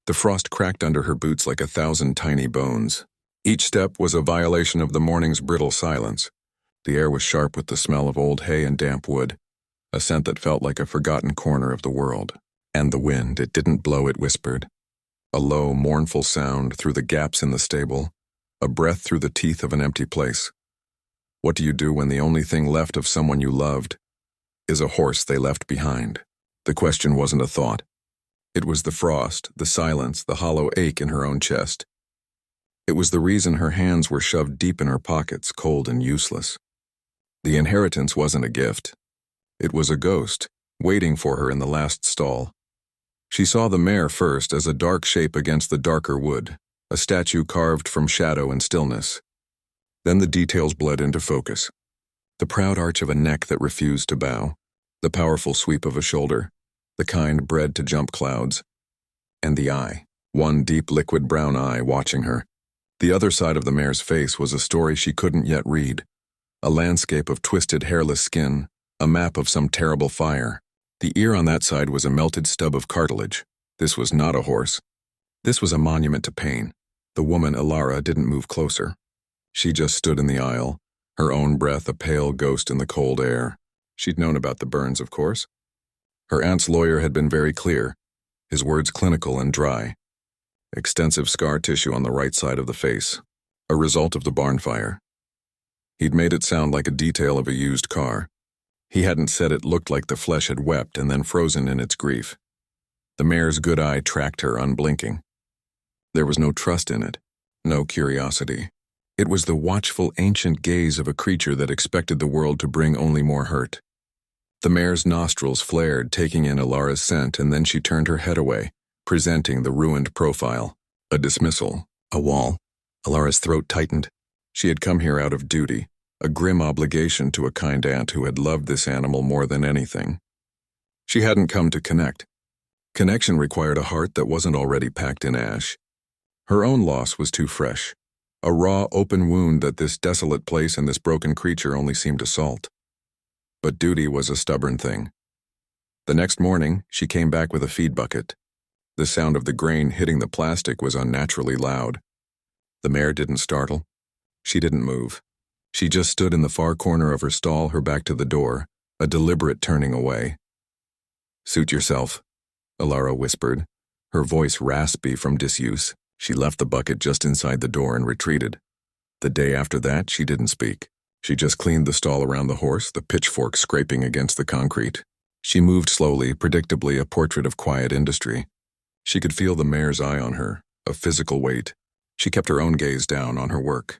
The frost cracked under her boots like 1,000 tiny bones. Each step was a violation of the morning's brittle silence. The air was sharp with the smell of old hay and damp wood, a scent that felt like a forgotten corner of the world. And the wind, it didn't blow, it whispered. A low, mournful sound through the gaps in the stable, a breath through the teeth of an empty place. What do you do when the only thing left of someone you loved is a horse they left behind? The question wasn't a thought. It was the frost, the silence, the hollow ache in her own chest. It was the reason her hands were shoved deep in her pockets, cold and useless. The inheritance wasn't a gift. It was a ghost, waiting for her in the last stall. She saw the mare first as a dark shape against the darker wood, a statue carved from shadow and stillness. Then the details bled into focus. The proud arch of a neck that refused to bow, the powerful sweep of a shoulder, the kind bred to jump clouds, and the eye, one deep liquid brown eye watching her. The other side of the mare's face was a story she couldn't yet read, a landscape of twisted hairless skin, a map of some terrible fire. The ear on that side was a melted stub of cartilage. This was not a horse. This was a monument to pain. The woman, Elara, didn't move closer. She just stood in the aisle, her own breath a pale ghost in the cold air. She'd known about the burns, of course. Her aunt's lawyer had been very clear, his words clinical and dry. Extensive scar tissue on the right side of the face, a result of the barn fire. He'd made it sound like a detail of a used car. He hadn't said it looked like the flesh had wept and then frozen in its grief. The mare's good eye tracked her unblinking. There was no trust in it, no curiosity. It was the watchful ancient gaze of a creature that expected the world to bring only more hurt. The mare's nostrils flared, taking in Elara's scent, and then she turned her head away, presenting the ruined profile. A dismissal, a wall. Elara's throat tightened. She had come here out of duty, a grim obligation to a kind aunt who had loved this animal more than anything. She hadn't come to connect. Connection required a heart that wasn't already packed in ash. Her own loss was too fresh, a raw, open wound that this desolate place and this broken creature only seemed to salt. But duty was a stubborn thing. The next morning, she came back with a feed bucket. The sound of the grain hitting the plastic was unnaturally loud. The mare didn't startle. She didn't move. She just stood in the far corner of her stall, her back to the door, a deliberate turning away. "Suit yourself," Elara whispered, her voice raspy from disuse. She left the bucket just inside the door and retreated. The day after that, she didn't speak. She just cleaned the stall around the horse, the pitchfork scraping against the concrete. She moved slowly, predictably, a portrait of quiet industry. She could feel the mare's eye on her, a physical weight. She kept her own gaze down on her work.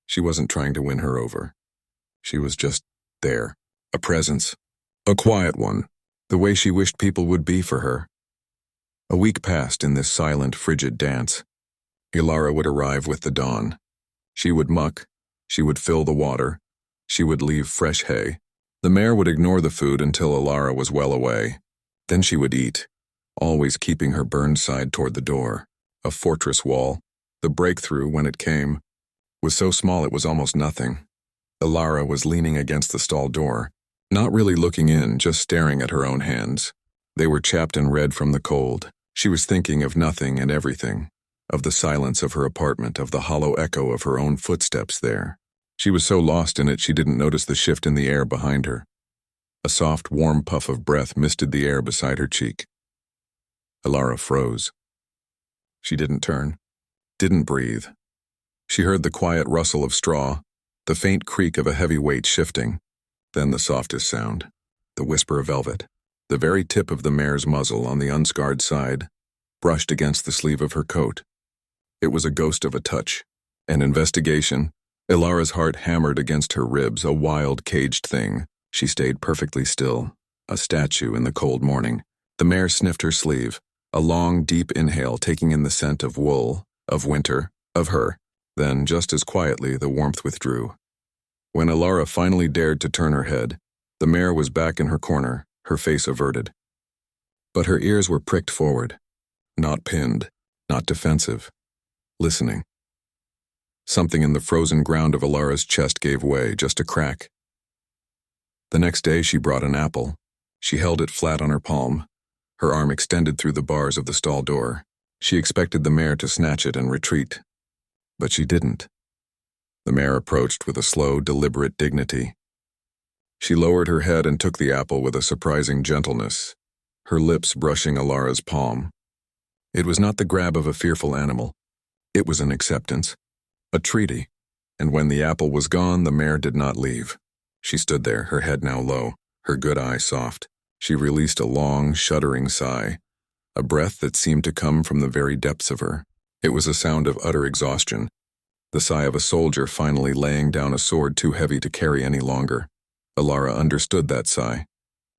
She wasn't trying to win her over. She was just there, a presence, a quiet one, the way she wished people would be for her. A week passed in this silent, frigid dance. Elara would arrive with the dawn. She would muck. She would fill the water. She would leave fresh hay. The mare would ignore the food until Elara was well away. Then she would eat, always keeping her burned side toward the door, a fortress wall. The breakthrough, when it came, was so small it was almost nothing. Elara was leaning against the stall door, not really looking in, just staring at her own hands. They were chapped and red from the cold. She was thinking of nothing and everything, of the silence of her apartment, of the hollow echo of her own footsteps there. She was so lost in it she didn't notice the shift in the air behind her. A soft, warm puff of breath misted the air beside her cheek. Elara froze. She didn't turn, didn't breathe. She heard the quiet rustle of straw, the faint creak of a heavy weight shifting, then the softest sound, the whisper of velvet. The very tip of the mare's muzzle on the unscarred side brushed against the sleeve of her coat. It was a ghost of a touch, an investigation. Elara's heart hammered against her ribs, a wild, caged thing. She stayed perfectly still, a statue in the cold morning. The mare sniffed her sleeve, a long, deep inhale taking in the scent of wool, of winter, of her. Then, just as quietly, the warmth withdrew. When Elara finally dared to turn her head, the mare was back in her corner, her face averted. But her ears were pricked forward, not pinned, not defensive, listening. Something in the frozen ground of Elara's chest gave way, just a crack. The next day she brought an apple. She held it flat on her palm, her arm extended through the bars of the stall door. She expected the mare to snatch it and retreat, but she didn't. The mare approached with a slow, deliberate dignity. She lowered her head and took the apple with a surprising gentleness, her lips brushing Alara's palm. It was not the grab of a fearful animal. It was an acceptance, a treaty, and when the apple was gone, the mare did not leave. She stood there, her head now low, her good eye soft. She released a long, shuddering sigh, a breath that seemed to come from the very depths of her. It was a sound of utter exhaustion, the sigh of a soldier finally laying down a sword too heavy to carry any longer. Alara understood that sigh.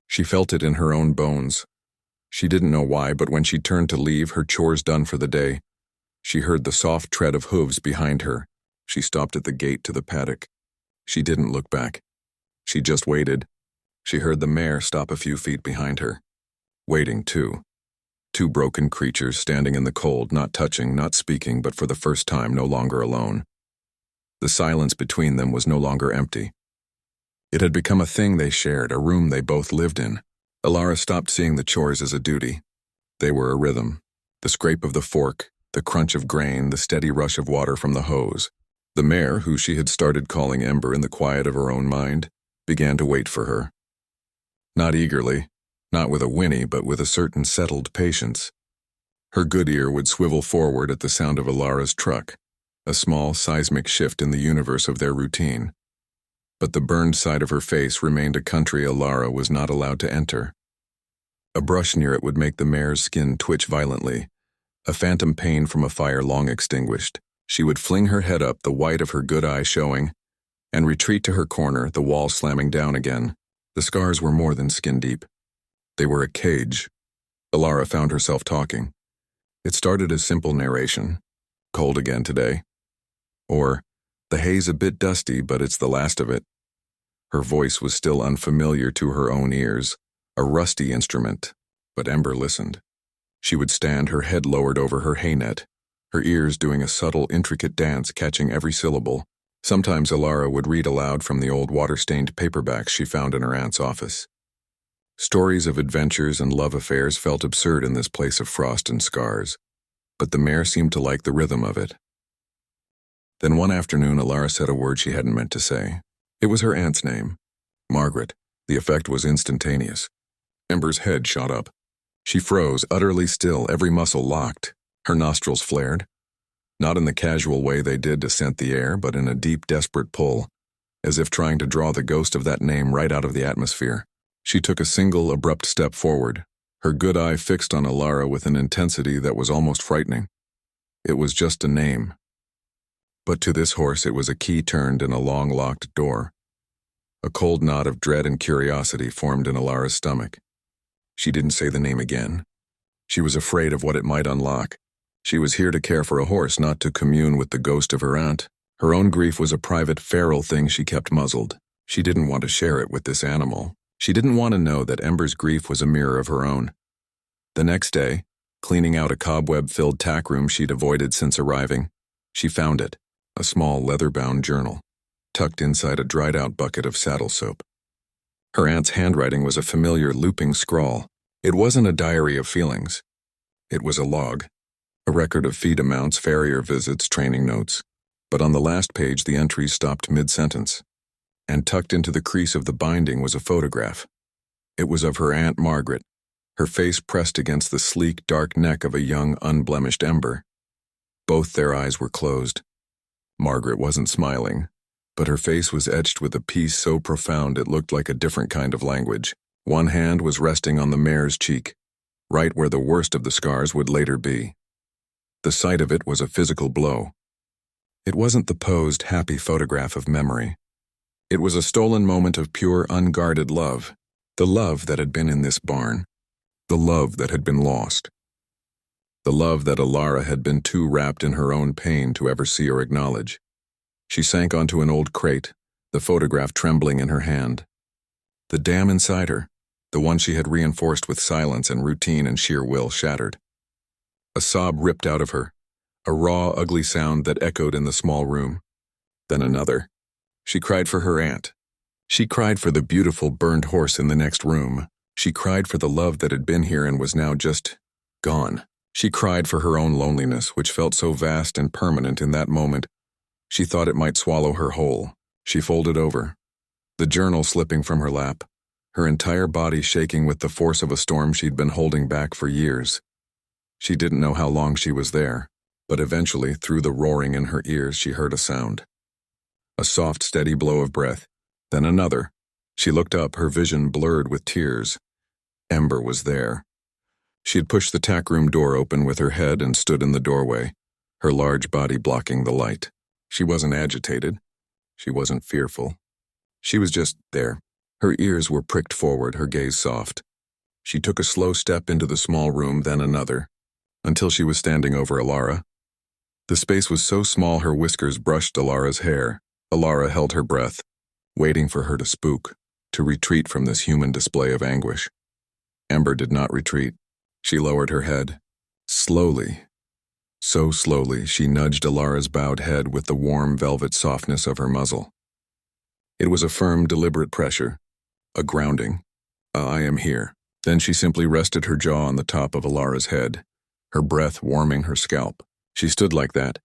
She felt it in her own bones. She didn't know why, but when she turned to leave, her chores done for the day, she heard the soft tread of hooves behind her. She stopped at the gate to the paddock. She didn't look back. She just waited. She heard the mare stop a few feet behind her. Waiting, too. Two broken creatures standing in the cold, not touching, not speaking, but for the first time no longer alone. The silence between them was no longer empty. It had become a thing they shared, a room they both lived in. Alara stopped seeing the chores as a duty. They were a rhythm. The scrape of the fork, the crunch of grain, the steady rush of water from the hose. The mare, who she had started calling Ember in the quiet of her own mind, began to wait for her. Not eagerly, not with a whinny, but with a certain settled patience. Her good ear would swivel forward at the sound of Alara's truck, a small seismic shift in the universe of their routine. But the burned side of her face remained a country Alara was not allowed to enter. A brush near it would make the mare's skin twitch violently, a phantom pain from a fire long extinguished. She would fling her head up, the white of her good eye showing, and retreat to her corner, the wall slamming down again. The scars were more than skin deep. They were a cage. Alara found herself talking. It started as simple narration. Cold again today. Or, the hay's a bit dusty, but it's the last of it. Her voice was still unfamiliar to her own ears, a rusty instrument, but Ember listened. She would stand, her head lowered over her hay net, her ears doing a subtle, intricate dance, catching every syllable. Sometimes Alara would read aloud from the old water-stained paperbacks she found in her aunt's office. Stories of adventures and love affairs felt absurd in this place of frost and scars, but the mare seemed to like the rhythm of it. Then one afternoon, Alara said a word she hadn't meant to say. It was her aunt's name, Margaret. The effect was instantaneous. Ember's head shot up. She froze, utterly still, every muscle locked. Her nostrils flared. Not in the casual way they did to scent the air, but in a deep, desperate pull, as if trying to draw the ghost of that name right out of the atmosphere. She took a single, abrupt step forward, her good eye fixed on Alara with an intensity that was almost frightening. It was just a name. But to this horse it was a key turned in a long locked door. A cold knot of dread and curiosity formed in Alara's stomach. She didn't say the name again. She was afraid of what it might unlock. She was here to care for a horse, not to commune with the ghost of her aunt. Her own grief was a private, feral thing she kept muzzled. She didn't want to share it with this animal. She didn't want to know that Ember's grief was a mirror of her own. The next day, cleaning out a cobweb-filled tack room she'd avoided since arriving, she found it, a small leather-bound journal, tucked inside a dried-out bucket of saddle soap. Her aunt's handwriting was a familiar looping scrawl. It wasn't a diary of feelings. It was a log, a record of feed amounts, farrier visits, training notes. But on the last page the entries stopped mid-sentence, and tucked into the crease of the binding was a photograph. It was of her Aunt Margaret, her face pressed against the sleek, dark neck of a young, unblemished Ember. Both their eyes were closed. Margaret wasn't smiling, but her face was etched with a peace so profound it looked like a different kind of language. One hand was resting on the mare's cheek, right where the worst of the scars would later be. The sight of it was a physical blow. It wasn't the posed, happy photograph of memory. It was a stolen moment of pure, unguarded love, the love that had been in this barn, the love that had been lost, the love that Alara had been too wrapped in her own pain to ever see or acknowledge. She sank onto an old crate, the photograph trembling in her hand. The dam inside her, the one she had reinforced with silence and routine and sheer will, shattered. A sob ripped out of her, a raw, ugly sound that echoed in the small room. Then another. She cried for her aunt. She cried for the beautiful burned horse in the next room. She cried for the love that had been here and was now just gone. She cried for her own loneliness, which felt so vast and permanent in that moment. She thought it might swallow her whole. She folded over, the journal slipping from her lap, her entire body shaking with the force of a storm she'd been holding back for years. She didn't know how long she was there, but eventually, through the roaring in her ears, she heard a sound. A soft, steady blow of breath, then another. She looked up, her vision blurred with tears. Ember was there. She had pushed the tack room door open with her head and stood in the doorway, her large body blocking the light. She wasn't agitated. She wasn't fearful. She was just there. Her ears were pricked forward, her gaze soft. She took a slow step into the small room, then another, until she was standing over Alara. The space was so small her whiskers brushed Alara's hair. Alara held her breath, waiting for her to spook, to retreat from this human display of anguish. Ember did not retreat. She lowered her head. Slowly, so slowly, she nudged Alara's bowed head with the warm velvet softness of her muzzle. It was a firm, deliberate pressure, a grounding. I am here. Then she simply rested her jaw on the top of Alara's head, her breath warming her scalp. She stood like that,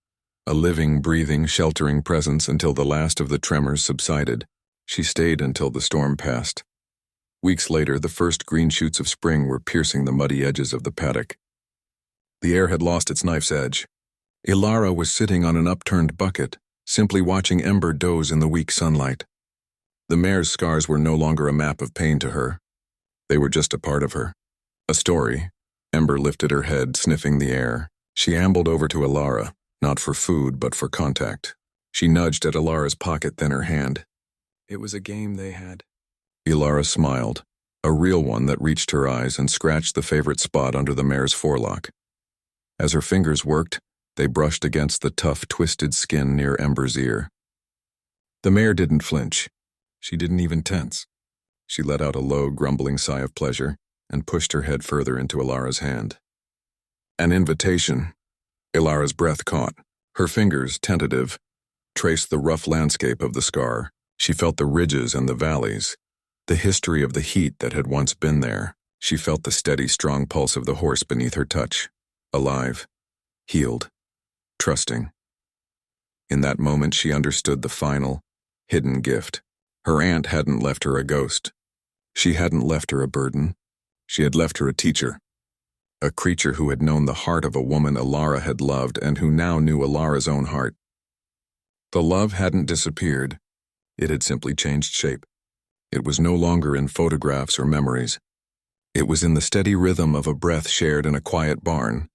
a living, breathing, sheltering presence until the last of the tremors subsided. She stayed until the storm passed. Weeks later, the first green shoots of spring were piercing the muddy edges of the paddock. The air had lost its knife's edge. Alara was sitting on an upturned bucket, simply watching Ember doze in the weak sunlight. The mare's scars were no longer a map of pain to her. They were just a part of her. A story. Ember lifted her head, sniffing the air. She ambled over to Alara, not for food, but for contact. She nudged at Alara's pocket, then her hand. It was a game they had. Alara smiled, a real one that reached her eyes and scratched the favorite spot under the mare's forelock. As her fingers worked, they brushed against the tough, twisted skin near Ember's ear. The mare didn't flinch. She didn't even tense. She let out a low, grumbling sigh of pleasure and pushed her head further into Alara's hand. An invitation. Alara's breath caught. Her fingers, tentative, traced the rough landscape of the scar. She felt the ridges and the valleys, the history of the heat that had once been there. She felt the steady, strong pulse of the horse beneath her touch. Alive, healed, trusting. In that moment, she understood the final, hidden gift. Her aunt hadn't left her a ghost. She hadn't left her a burden. She had left her a teacher. A creature who had known the heart of a woman Alara had loved and who now knew Alara's own heart. The love hadn't disappeared. It had simply changed shape. It was no longer in photographs or memories. It was in the steady rhythm of a breath shared in a quiet barn.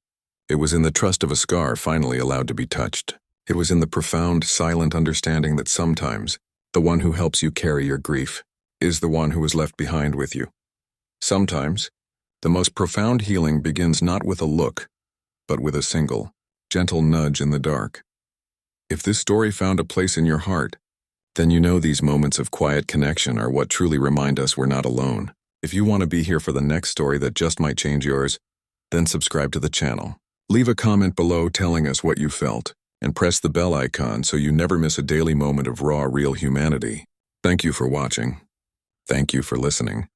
It was in the trust of a scar finally allowed to be touched. It was in the profound, silent understanding that sometimes the one who helps you carry your grief is the one who is left behind with you. Sometimes, the most profound healing begins not with a look, but with a single, gentle nudge in the dark. If this story found a place in your heart, then you know these moments of quiet connection are what truly remind us we're not alone. If you want to be here for the next story that just might change yours, then subscribe to the channel. Leave a comment below telling us what you felt, and press the bell icon so you never miss a daily moment of raw, real humanity. Thank you for watching. Thank you for listening.